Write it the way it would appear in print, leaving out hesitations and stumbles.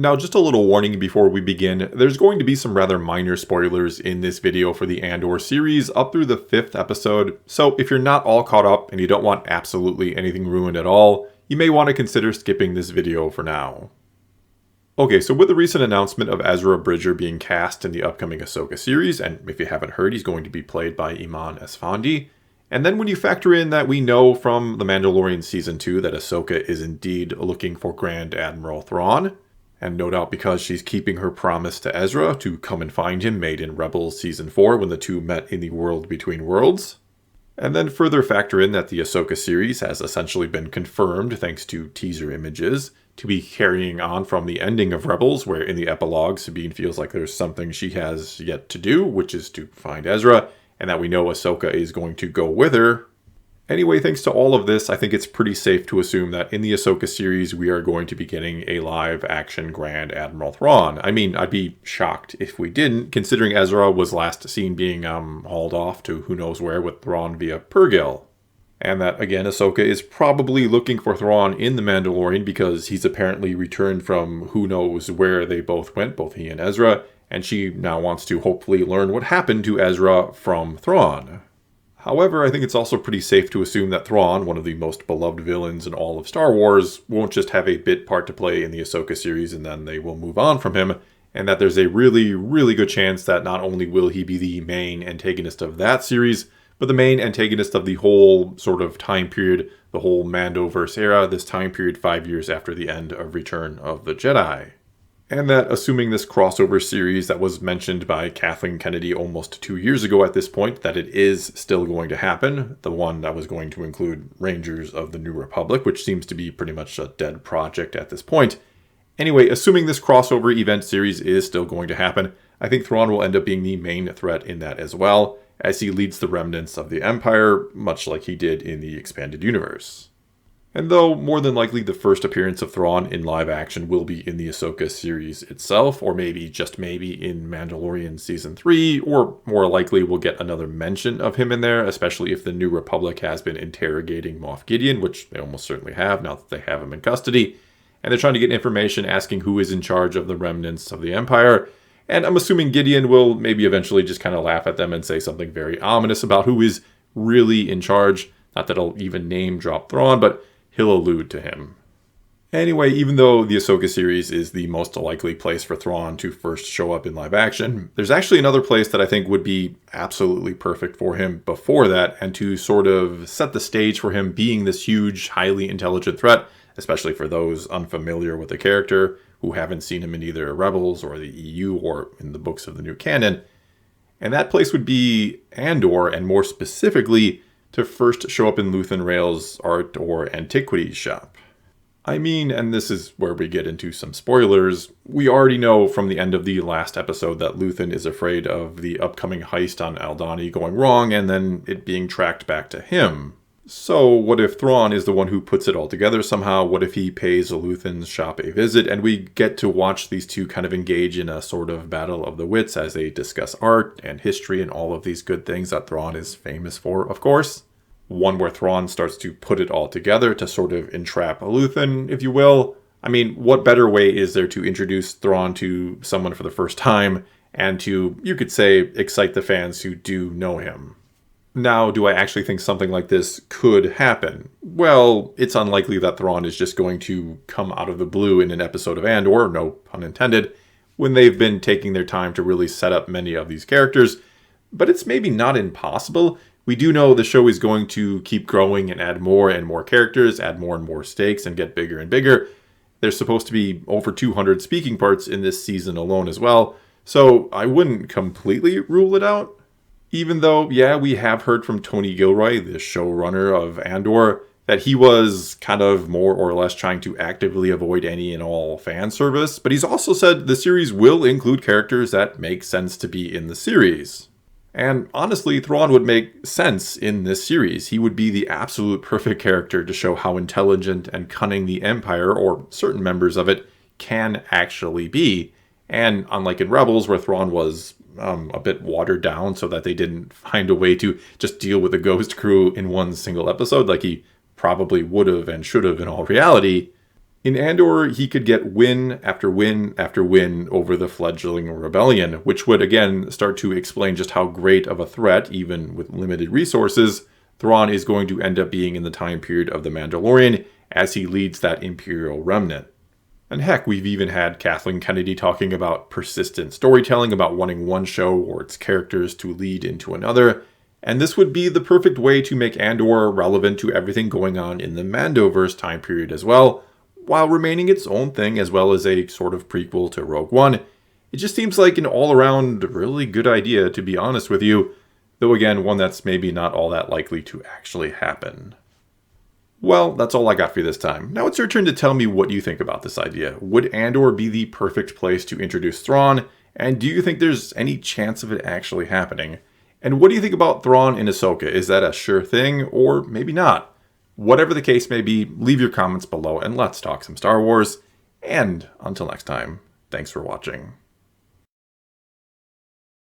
Now, just a little warning before we begin, there's going to be some rather minor spoilers in this video for the Andor series up through the 5th episode, so if you're not all caught up and you don't want absolutely anything ruined at all, you may want to consider skipping this video for now. Okay, so with the recent announcement of Ezra Bridger being cast in the upcoming Ahsoka series, and if you haven't heard, he's going to be played by Iman Esfandi, and then when you factor in that we know from The Mandalorian Season 2 that Ahsoka is indeed looking for Grand Admiral Thrawn, and no doubt because she's keeping her promise to Ezra to come and find him made in Rebels Season 4 when the two met in the World Between Worlds. And then further factor in that the Ahsoka series has essentially been confirmed, thanks to teaser images, to be carrying on from the ending of Rebels, where in the epilogue Sabine feels like there's something she has yet to do, which is to find Ezra, and that we know Ahsoka is going to go with her. Anyway, thanks to all of this, I think it's pretty safe to assume that in the Ahsoka series, we are going to be getting a live-action Grand Admiral Thrawn. I mean, I'd be shocked if we didn't, considering Ezra was last seen being hauled off to who knows where with Thrawn via Purrgil. And that, again, Ahsoka is probably looking for Thrawn in The Mandalorian because he's apparently returned from who knows where they both went, both he and Ezra, and she now wants to hopefully learn what happened to Ezra from Thrawn. However, I think it's also pretty safe to assume that Thrawn, one of the most beloved villains in all of Star Wars, won't just have a bit part to play in the Ahsoka series and then they will move on from him, and that there's a really, really good chance that not only will he be the main antagonist of that series, but the main antagonist of the whole sort of time period, the whole Mandoverse era, this time period 5 years after the end of Return of the Jedi. And that, assuming this crossover series that was mentioned by Kathleen Kennedy almost 2 years ago at this point, that it is still going to happen, the one that was going to include Rangers of the New Republic, which seems to be pretty much a dead project at this point. Anyway, assuming this crossover event series is still going to happen, I think Thrawn will end up being the main threat in that as well, as he leads the remnants of the Empire, much like he did in the expanded universe. And though more than likely the first appearance of Thrawn in live action will be in the Ahsoka series itself, or maybe, just maybe, in Mandalorian Season 3, or more likely we'll get another mention of him in there, especially if the New Republic has been interrogating Moff Gideon, which they almost certainly have now that they have him in custody, and they're trying to get information asking who is in charge of the remnants of the Empire, and I'm assuming Gideon will maybe eventually just kind of laugh at them and say something very ominous about who is really in charge, not that he'll even name drop Thrawn, but he'll allude to him. Anyway, even though the Ahsoka series is the most likely place for Thrawn to first show up in live action, there's actually another place that I think would be absolutely perfect for him before that, and to sort of set the stage for him being this huge, highly intelligent threat, especially for those unfamiliar with the character, who haven't seen him in either Rebels or the EU or in the books of the new canon. And that place would be Andor, and more specifically, to first show up in Luthen Rael's art or antiquities shop. I mean, and this is where we get into some spoilers, we already know from the end of the last episode that Luthen is afraid of the upcoming heist on Aldhani going wrong and then it being tracked back to him. So what if Thrawn is the one who puts it all together somehow? What if he pays Luthen's shop a visit and we get to watch these two kind of engage in a sort of battle of the wits as they discuss art and history and all of these good things that Thrawn is famous for, of course. One where Thrawn starts to put it all together to sort of entrap Luthen, if you will. I mean, what better way is there to introduce Thrawn to someone for the first time and to, you could say, excite the fans who do know him? Now, do I actually think something like this could happen? Well, it's unlikely that Thrawn is just going to come out of the blue in an episode of Andor, no pun intended, when they've been taking their time to really set up many of these characters. But it's maybe not impossible. We do know the show is going to keep growing and add more and more characters, add more and more stakes, and get bigger and bigger. There's supposed to be over 200 speaking parts in this season alone as well, so I wouldn't completely rule it out. Even though, yeah, we have heard from Tony Gilroy, the showrunner of Andor, that he was kind of more or less trying to actively avoid any and all fan service, but he's also said the series will include characters that make sense to be in the series. And honestly, Thrawn would make sense in this series. He would be the absolute perfect character to show how intelligent and cunning the Empire, or certain members of it, can actually be. And unlike in Rebels, where Thrawn was a bit watered down so that they didn't find a way to just deal with the Ghost crew in one single episode like he probably would have and should have in all reality, In Andor, he could get win after win after win over the fledgling rebellion, which would again start to explain just how great of a threat, even with limited resources, Thrawn is going to end up being in the time period of The Mandalorian as he leads that Imperial remnant. And heck, we've even had Kathleen Kennedy talking about persistent storytelling, about wanting one show or its characters to lead into another, and this would be the perfect way to make Andor relevant to everything going on in the Mandoverse time period as well, while remaining its own thing as well as a sort of prequel to Rogue One. It just seems like an all-around really good idea, to be honest with you, though again, one that's maybe not all that likely to actually happen. Well, that's all I got for you this time. Now it's your turn to tell me what you think about this idea. Would Andor be the perfect place to introduce Thrawn? And do you think there's any chance of it actually happening? And what do you think about Thrawn and Ahsoka? Is that a sure thing, or maybe not? Whatever the case may be, leave your comments below and let's talk some Star Wars. And until next time, thanks for watching.